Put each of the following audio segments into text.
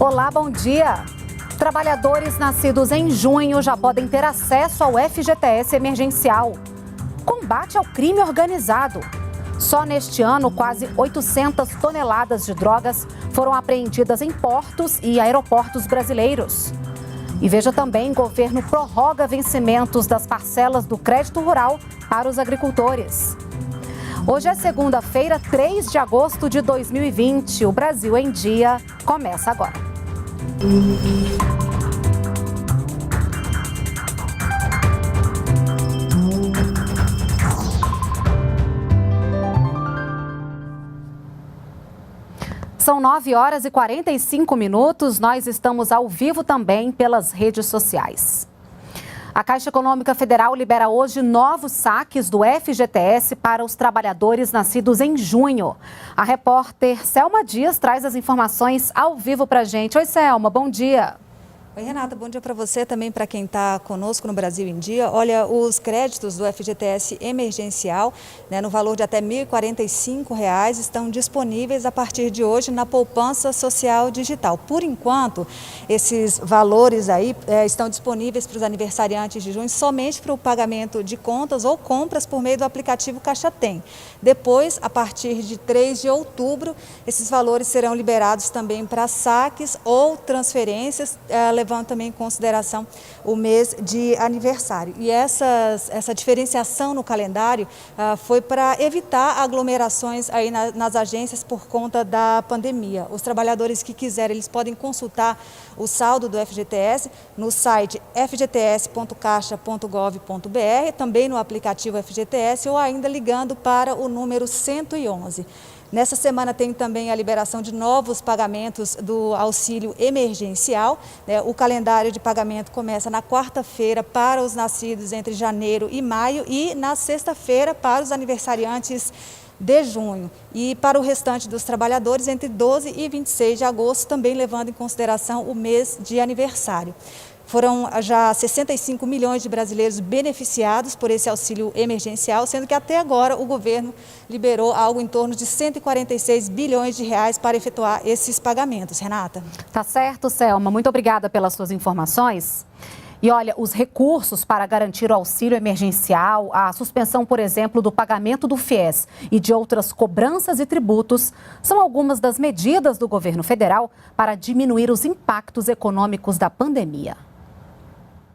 Olá, bom dia! Trabalhadores nascidos em junho já podem ter acesso ao FGTS emergencial. Combate ao crime organizado. Só neste ano, quase 800 toneladas de drogas foram apreendidas em portos e aeroportos brasileiros. E veja também, governo prorroga vencimentos das parcelas do crédito rural para os agricultores. Hoje é segunda-feira, 3 de agosto de 2020. O Brasil em Dia começa agora. São 9 horas e 45 minutos. Nós estamos ao vivo também pelas redes sociais. A Caixa Econômica Federal libera hoje novos saques do FGTS para os trabalhadores nascidos em junho. A repórter Selma Dias traz as informações ao vivo para a gente. Oi, Selma, bom dia. Oi, Renata, bom dia para você, também para quem está conosco no Brasil em Dia. Olha, os créditos do FGTS emergencial, no valor de até R$ 1.045, estão disponíveis a partir de hoje na poupança social digital. Por enquanto, esses valores aí estão disponíveis para os aniversariantes de junho somente para o pagamento de contas ou compras por meio do aplicativo Caixa Tem. Depois, a partir de 3 de outubro, esses valores serão liberados também para saques ou transferências, levando também em consideração o mês de aniversário. E essa diferenciação no calendário foi para evitar aglomerações aí nas agências por conta da pandemia. Os trabalhadores que quiserem, eles podem consultar o saldo do FGTS no site fgts.caixa.gov.br, também no aplicativo FGTS ou ainda ligando para o número 111. Nessa semana tem também a liberação de novos pagamentos do auxílio emergencial. O calendário de pagamento começa na quarta-feira para os nascidos entre janeiro e maio e na sexta-feira para os aniversariantes de junho. E para o restante dos trabalhadores entre 12 e 26 de agosto, também levando em consideração o mês de aniversário. Foram já 65 milhões de brasileiros beneficiados por esse auxílio emergencial, sendo que até agora o governo liberou algo em torno de 146 bilhões de reais para efetuar esses pagamentos. Renata? Tá certo, Selma. Muito obrigada pelas suas informações. E olha, os recursos para garantir o auxílio emergencial, a suspensão, por exemplo, do pagamento do FIES e de outras cobranças e tributos, são algumas das medidas do governo federal para diminuir os impactos econômicos da pandemia.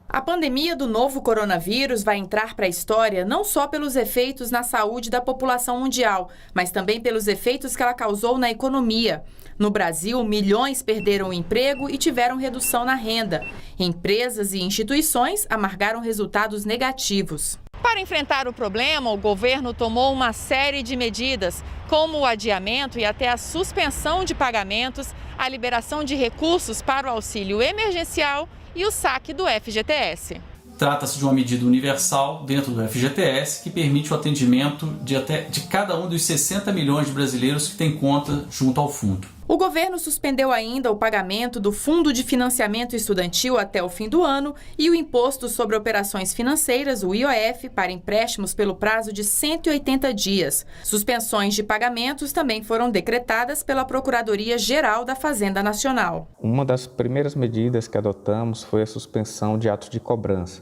A pandemia do novo coronavírus vai entrar para a história não só pelos efeitos na saúde da população mundial, mas também pelos efeitos que ela causou na economia. No Brasil, milhões perderam o emprego e tiveram redução na renda. Empresas e instituições amargaram resultados negativos. Para enfrentar o problema, o governo tomou uma série de medidas, como o adiamento e até a suspensão de pagamentos, a liberação de recursos para o auxílio emergencial e o saque do FGTS. Trata-se de uma medida universal dentro do FGTS que permite o atendimento de cada um dos 60 milhões de brasileiros que têm conta junto ao fundo. O governo suspendeu ainda o pagamento do Fundo de Financiamento Estudantil até o fim do ano e o Imposto sobre Operações Financeiras, o IOF, para empréstimos pelo prazo de 180 dias. Suspensões de pagamentos também foram decretadas pela Procuradoria-Geral da Fazenda Nacional. Uma das primeiras medidas que adotamos foi a suspensão de atos de cobrança.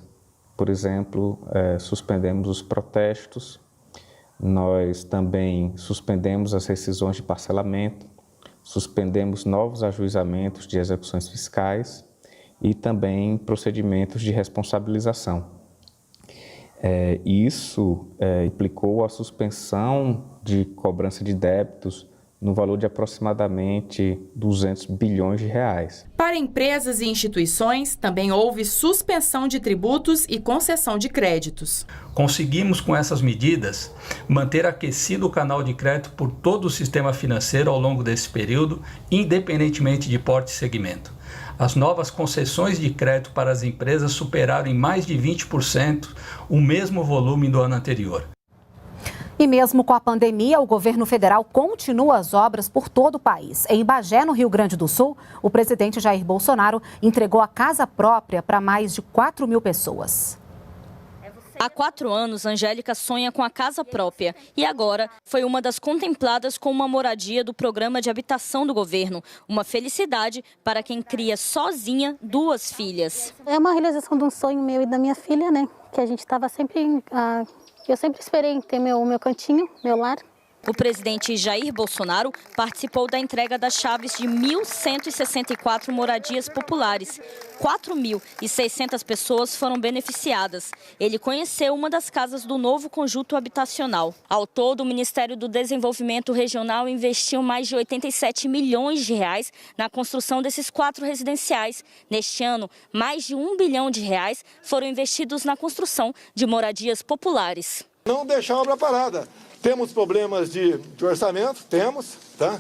Por exemplo, suspendemos os protestos, nós também suspendemos as rescisões de parcelamento, suspendemos novos ajuizamentos de execuções fiscais e também procedimentos de responsabilização. Isso implicou a suspensão de cobrança de débitos no valor de aproximadamente 200 bilhões de reais. Para empresas e instituições, também houve suspensão de tributos e concessão de créditos. Conseguimos, com essas medidas, manter aquecido o canal de crédito por todo o sistema financeiro ao longo desse período, independentemente de porte e segmento. As novas concessões de crédito para as empresas superaram em mais de 20% o mesmo volume do ano anterior. E mesmo com a pandemia, o governo federal continua as obras por todo o país. Em Bagé, no Rio Grande do Sul, o presidente Jair Bolsonaro entregou a casa própria para mais de 4.000 pessoas. Há 4 anos, Angélica sonha com a casa própria e agora foi uma das contempladas com uma moradia do programa de habitação do governo. Uma felicidade para quem cria sozinha 2 filhas. É uma realização de um sonho meu e da minha filha, né? Que a gente estava sempre... eu sempre esperei ter meu cantinho, meu lar. O presidente Jair Bolsonaro participou da entrega das chaves de 1.164 moradias populares. 4.600 pessoas foram beneficiadas. Ele conheceu uma das casas do novo conjunto habitacional. Ao todo, o Ministério do Desenvolvimento Regional investiu mais de 87 milhões de reais na construção desses 4 residenciais. Neste ano, mais de R$1 bilhão foram investidos na construção de moradias populares. Não deixar a obra parada. Temos problemas de orçamento? Temos, tá?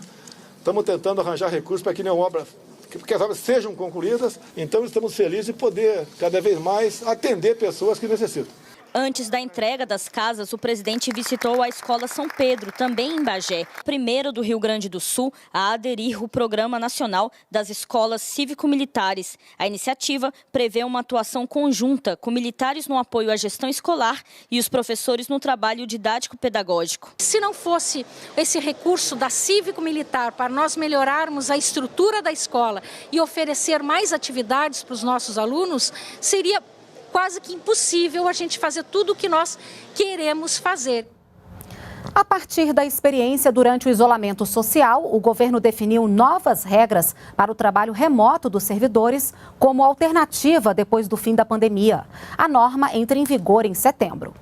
Estamos tentando arranjar recursos para que as obras sejam concluídas. Então, estamos felizes de poder, cada vez mais, atender pessoas que necessitam. Antes da entrega das casas, o presidente visitou a Escola São Pedro, também em Bagé, primeiro do Rio Grande do Sul a aderir ao Programa Nacional das Escolas Cívico-Militares. A iniciativa prevê uma atuação conjunta com militares no apoio à gestão escolar e os professores no trabalho didático-pedagógico. Se não fosse esse recurso da Cívico-Militar para nós melhorarmos a estrutura da escola e oferecer mais atividades para os nossos alunos, seria quase que impossível a gente fazer tudo o que nós queremos fazer. A partir da experiência durante o isolamento social, o governo definiu novas regras para o trabalho remoto dos servidores como alternativa depois do fim da pandemia. A norma entra em vigor em setembro.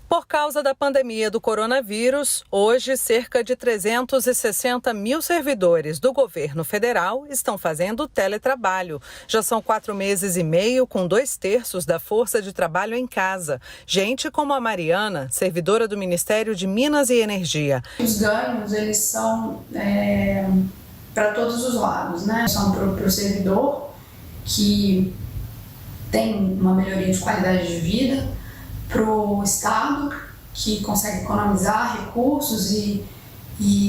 Por causa da pandemia do coronavírus, hoje cerca de 360 mil servidores do governo federal estão fazendo teletrabalho. Já são 4 meses e meio com 2/3 da força de trabalho em casa. Gente como a Mariana, servidora do Ministério de Minas e Energia. Os ganhos, eles são para todos os lados, né? São para o servidor, que tem uma melhoria de qualidade de vida, para o Estado, que consegue economizar recursos e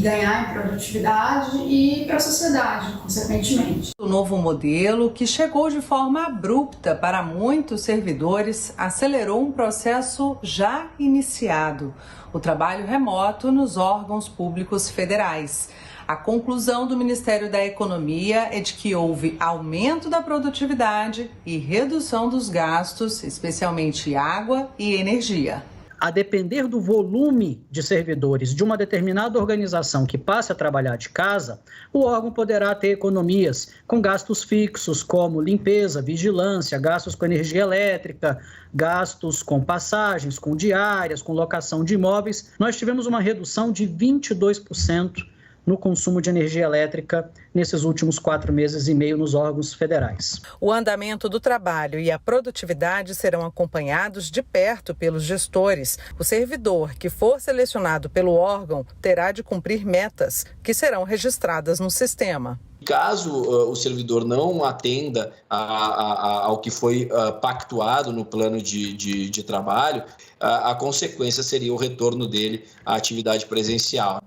ganhar em produtividade, e para a sociedade, consequentemente. O novo modelo, que chegou de forma abrupta para muitos servidores, acelerou um processo já iniciado: o trabalho remoto nos órgãos públicos federais. A conclusão do Ministério da Economia é de que houve aumento da produtividade e redução dos gastos, especialmente água e energia. A depender do volume de servidores de uma determinada organização que passe a trabalhar de casa, o órgão poderá ter economias com gastos fixos, como limpeza, vigilância, gastos com energia elétrica, gastos com passagens, com diárias, com locação de imóveis. Nós tivemos uma redução de 22% no consumo de energia elétrica nesses últimos 4 meses e meio nos órgãos federais. O andamento do trabalho e a produtividade serão acompanhados de perto pelos gestores. O servidor que for selecionado pelo órgão terá de cumprir metas que serão registradas no sistema. Caso o servidor não atenda ao que foi pactuado no plano de trabalho, a consequência seria o retorno dele à atividade presencial.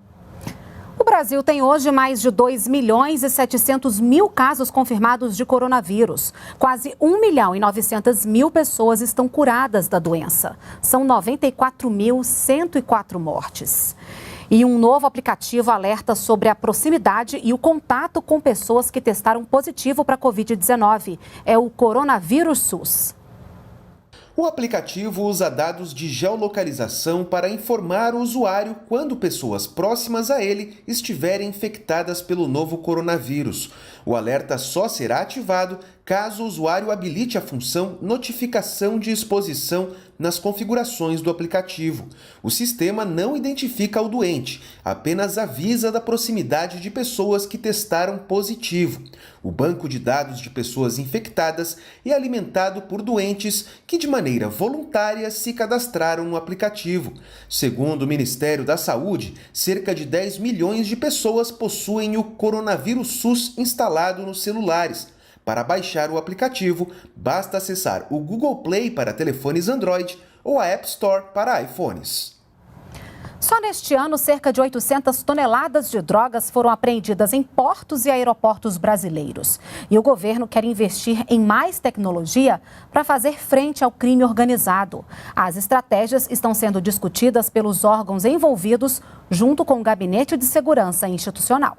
O Brasil tem hoje mais de 2.700.000 casos confirmados de coronavírus. Quase 1.900.000 pessoas estão curadas da doença. São 94.104 mortes. E um novo aplicativo alerta sobre a proximidade e o contato com pessoas que testaram positivo para a Covid-19. É o Coronavírus SUS. O aplicativo usa dados de geolocalização para informar o usuário quando pessoas próximas a ele estiverem infectadas pelo novo coronavírus. O alerta só será ativado caso o usuário habilite a função notificação de exposição nas configurações do aplicativo. O sistema não identifica o doente, apenas avisa da proximidade de pessoas que testaram positivo. O banco de dados de pessoas infectadas é alimentado por doentes que de maneira voluntária se cadastraram no aplicativo. Segundo o Ministério da Saúde, cerca de 10 milhões de pessoas possuem o Coronavírus SUS instalado nos celulares. Para baixar o aplicativo, basta acessar o Google Play para telefones Android ou a App Store para iPhones. Só neste ano, cerca de 800 toneladas de drogas foram apreendidas em portos e aeroportos brasileiros. E o governo quer investir em mais tecnologia para fazer frente ao crime organizado. As estratégias estão sendo discutidas pelos órgãos envolvidos, junto com o Gabinete de Segurança Institucional.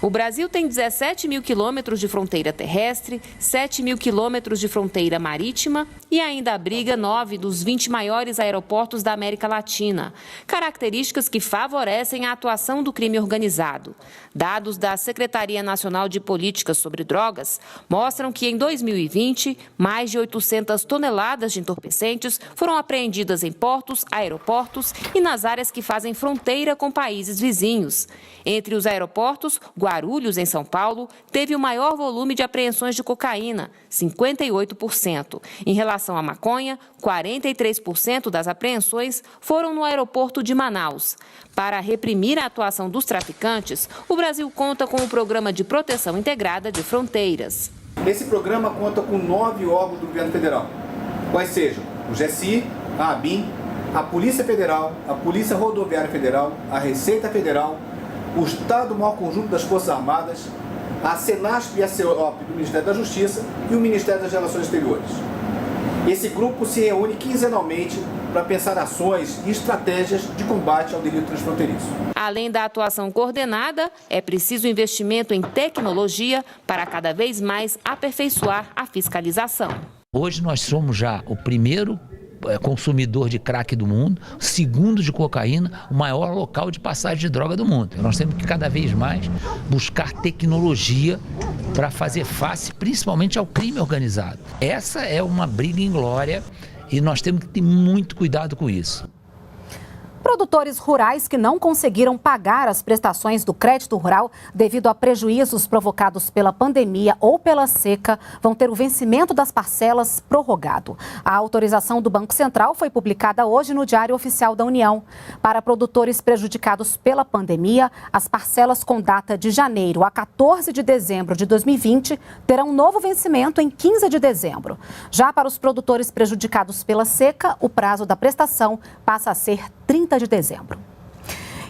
O Brasil tem 17 mil quilômetros de fronteira terrestre, 7 mil quilômetros de fronteira marítima e ainda abriga 9 dos 20 maiores aeroportos da América Latina. Características que favorecem a atuação do crime organizado. Dados da Secretaria Nacional de Políticas sobre Drogas mostram que em 2020, mais de 800 toneladas de entorpecentes foram apreendidas em portos, aeroportos e nas áreas que fazem fronteira com países vizinhos. Entre os aeroportos, Guarulhos, em São Paulo, teve o maior volume de apreensões de cocaína, 58%. Em relação à maconha, 43% das apreensões foram no aeroporto de Manaus. Para reprimir a atuação dos traficantes, o Brasil conta com o Programa de Proteção Integrada de Fronteiras. Esse programa conta com 9 órgãos do governo federal, quais sejam o GSI, a ABIN, a Polícia Federal, a Polícia Rodoviária Federal, a Receita Federal, o Estado-Maior Conjunto das Forças Armadas, a Senasp e a CEOP do Ministério da Justiça e o Ministério das Relações Exteriores. Esse grupo se reúne quinzenalmente para pensar ações e estratégias de combate ao delito transfronteiriço. Além da atuação coordenada, é preciso investimento em tecnologia para cada vez mais aperfeiçoar a fiscalização. Hoje nós somos já o primeiro consumidor de crack do mundo, segundo de cocaína, o maior local de passagem de droga do mundo. Nós temos que cada vez mais buscar tecnologia para fazer face principalmente ao crime organizado. Essa é uma briga inglória e nós temos que ter muito cuidado com isso. Produtores rurais que não conseguiram pagar as prestações do crédito rural devido a prejuízos provocados pela pandemia ou pela seca vão ter o vencimento das parcelas prorrogado. A autorização do Banco Central foi publicada hoje no Diário Oficial da União. Para produtores prejudicados pela pandemia, as parcelas com data de janeiro a 14 de dezembro de 2020 terão novo vencimento em 15 de dezembro. Já para os produtores prejudicados pela seca, o prazo da prestação passa a ser 30 de dezembro.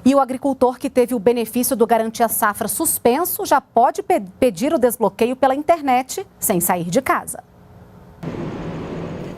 E o agricultor que teve o benefício do Garantia Safra suspenso já pode pedir o desbloqueio pela internet sem sair de casa.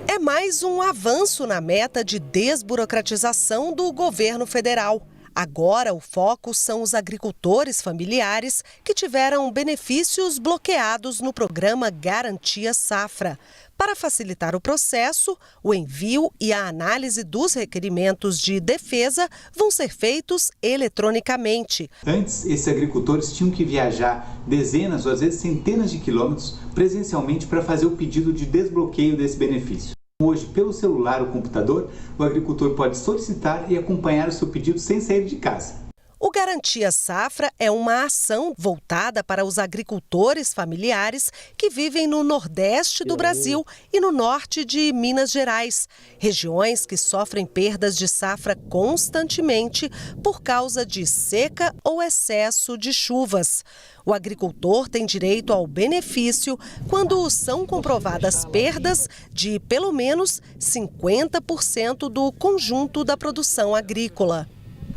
É mais um avanço na meta de desburocratização do governo federal. Agora, o foco são os agricultores familiares que tiveram benefícios bloqueados no programa Garantia Safra. Para facilitar o processo, o envio e a análise dos requerimentos de defesa vão ser feitos eletronicamente. Antes, esses agricultores tinham que viajar dezenas ou às vezes centenas de quilômetros presencialmente para fazer o pedido de desbloqueio desse benefício. Hoje, pelo celular ou computador, o agricultor pode solicitar e acompanhar o seu pedido sem sair de casa. O Garantia Safra é uma ação voltada para os agricultores familiares que vivem no Nordeste do Brasil e no Norte de Minas Gerais, regiões que sofrem perdas de safra constantemente por causa de seca ou excesso de chuvas. O agricultor tem direito ao benefício quando são comprovadas perdas de pelo menos 50% do conjunto da produção agrícola.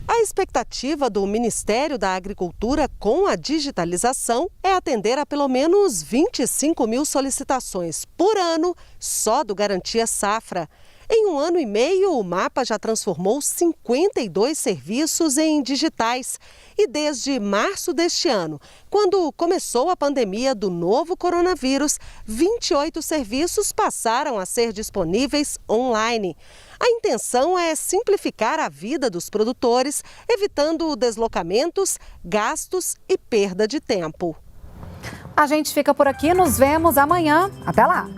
A expectativa do Ministério da Agricultura com a digitalização é atender a pelo menos 25 mil solicitações por ano só do Garantia Safra. Em 1 ano e meio, o mapa já transformou 52 serviços em digitais. E desde março deste ano, quando começou a pandemia do novo coronavírus, 28 serviços passaram a ser disponíveis online. A intenção é simplificar a vida dos produtores, evitando deslocamentos, gastos e perda de tempo. A gente fica por aqui, nos vemos amanhã. Até lá!